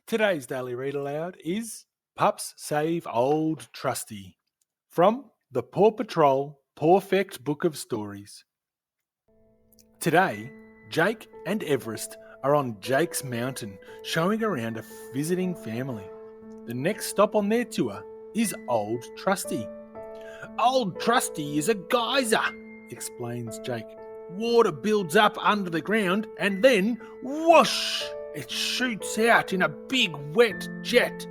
Today's Daily Read Aloud is Pups Save Old Trusty from the Paw Patrol Pawfect Book of Stories. Today, Jake and Everest are on Jake's mountain showing around a visiting family. The next stop on their tour is Old Trusty. Old Trusty is a geyser, explains Jake. Water builds up under the ground and then whoosh! It shoots out in a big wet jet.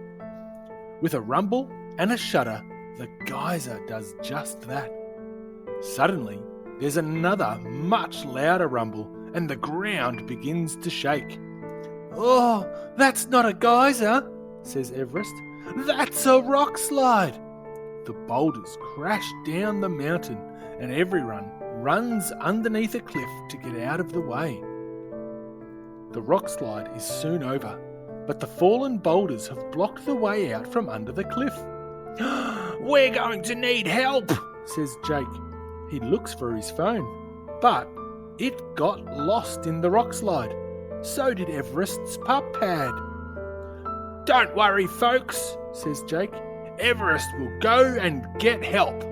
With a rumble and a shudder, the geyser does just that. Suddenly, there's another much louder rumble and the ground begins to shake. "Oh, that's not a geyser," says Everest. "That's a rock slide." The boulders crash down the mountain and everyone runs underneath a cliff to get out of the way. The rock slide is soon over, but the fallen boulders have blocked the way out from under the cliff. "We're going to need help," says Jake. He looks for his phone, but it got lost in the rock slide. So did Everest's pup pad. "Don't worry, folks," says Jake. "Everest will go and get help."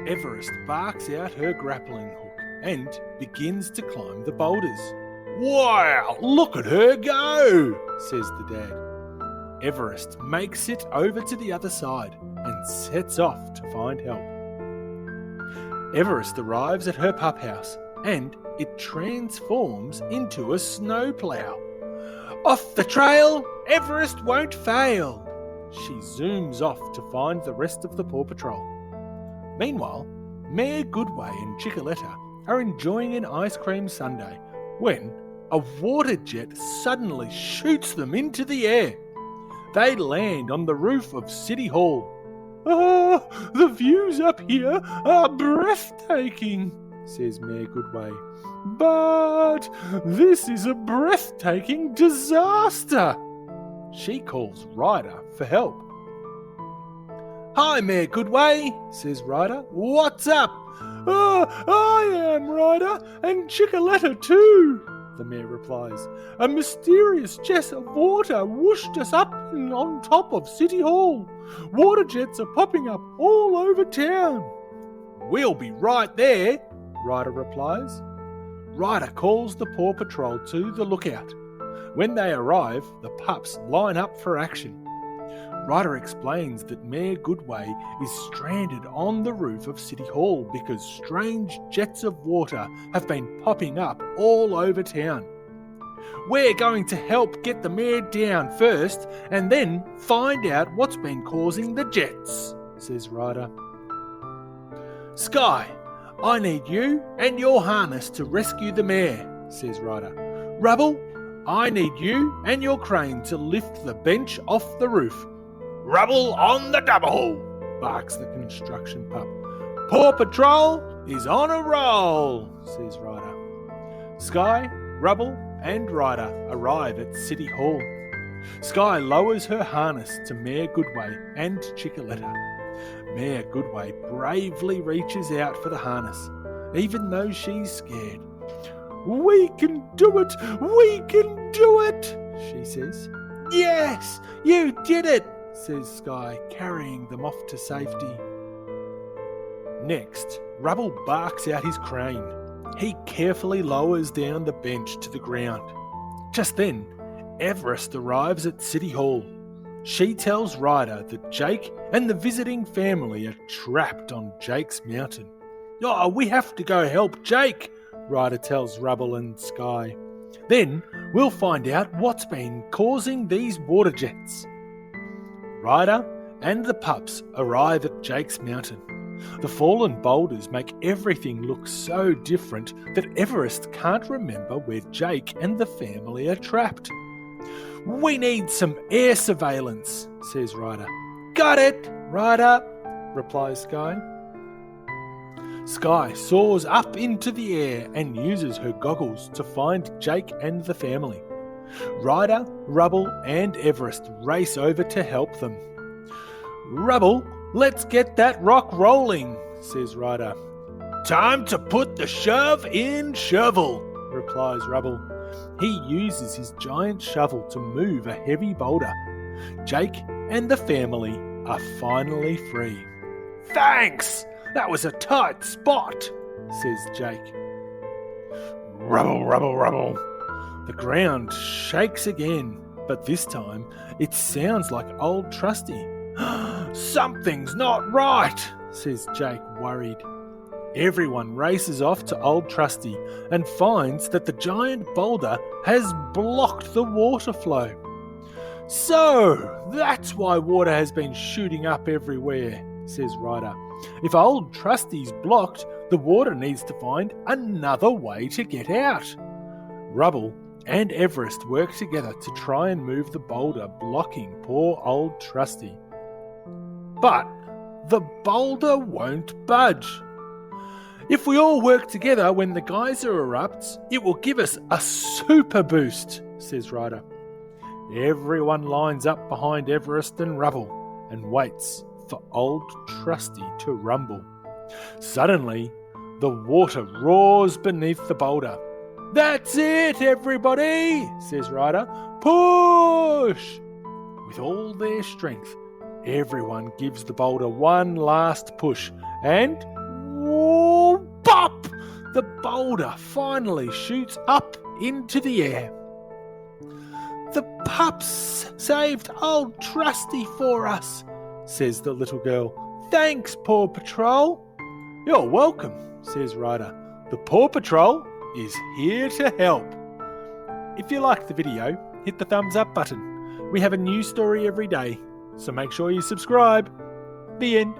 Everest barks out her grappling hook and begins to climb the boulders. "Wow, look at her go," says the dad. Everest makes it over to the other side and sets off to find help. Everest arrives at her pup house and it transforms into a snowplow. "Off the trail, Everest won't fail." She zooms off to find the rest of the Paw Patrol. Meanwhile, Mayor Goodway and Chickaletta are enjoying an ice cream sundae when a water jet suddenly shoots them into the air. They land on the roof of City Hall. "Ah, the views up here are breathtaking," says Mayor Goodway. "But this is a breathtaking disaster." She calls Ryder for help. "Hi, Mayor Goodway," says Ryder. "What's up?" I am Ryder, and Chickaletta too," the mayor replies. "A mysterious jet of water whooshed us up and on top of City Hall. Water jets are popping up all over town." "We'll be right there," Ryder replies. Ryder calls the Paw Patrol to the lookout. When they arrive, the pups line up for action. Ryder explains that Mayor Goodway is stranded on the roof of City Hall because strange jets of water have been popping up all over town. "We're going to help get the mayor down first and then find out what's been causing the jets," says Ryder. "Sky, I need you and your harness to rescue the mayor," says Ryder. "Rubble, I need you and your crane to lift the bench off the roof." "Rubble on the double," barks the construction pup. "Paw Patrol is on a roll," says Ryder. Sky, Rubble and Ryder arrive at City Hall. Sky lowers her harness to Mayor Goodway and Chickaletta. Mayor Goodway bravely reaches out for the harness, even though she's scared. "We can do it! We can do it!" she says. "Yes, you did it!" says Sky, carrying them off to safety. Next, Rubble barks out his crane. He carefully lowers down the bench to the ground. Just then, Everest arrives at City Hall. She tells Ryder that Jake and the visiting family are trapped on Jake's mountain. "Oh, we have to go help Jake," Ryder tells Rubble and Sky. "Then we'll find out what's been causing these water jets." Ryder and the pups arrive at Jake's mountain. The fallen boulders make everything look so different that Everest can't remember where Jake and the family are trapped. "We need some air surveillance," says Ryder. "Got it, Ryder," replies Sky. Sky soars up into the air and uses her goggles to find Jake and the family. Ryder, Rubble and Everest race over to help them. "Rubble, let's get that rock rolling," says Ryder. "Time to put the shove in shovel," replies Rubble. He uses his giant shovel to move a heavy boulder. Jake and the family are finally free. "Thanks! That was a tight spot," says Jake. Rubble, rubble, rubble. The ground shakes again, but this time it sounds like old Trusty. "Something's not right," says Jake, worried. Everyone races off to old Trusty and finds that the giant boulder has blocked the water flow. "So, that's why water has been shooting up everywhere," says Ryder. "If old Trusty's blocked, the water needs to find another way to get out." Rubble and Everest work together to try and move the boulder blocking poor old Trusty. But the boulder won't budge. "If we all work together when the geyser erupts, it will give us a super boost," says Ryder. Everyone lines up behind Everest and Rubble and waits for old Trusty to rumble. Suddenly, the water roars beneath the boulder. "That's it, everybody," says Ryder. "Push!" With all their strength, everyone gives the boulder one last push, and whoa, pop! The boulder finally shoots up into the air. "The pups saved old Trusty for us," says the little girl. "Thanks, Paw Patrol." "You're welcome," says Ryder. "The Paw Patrol is here to help." If you liked the video, hit the thumbs up button. We have a new story every day, so make sure you subscribe. The end.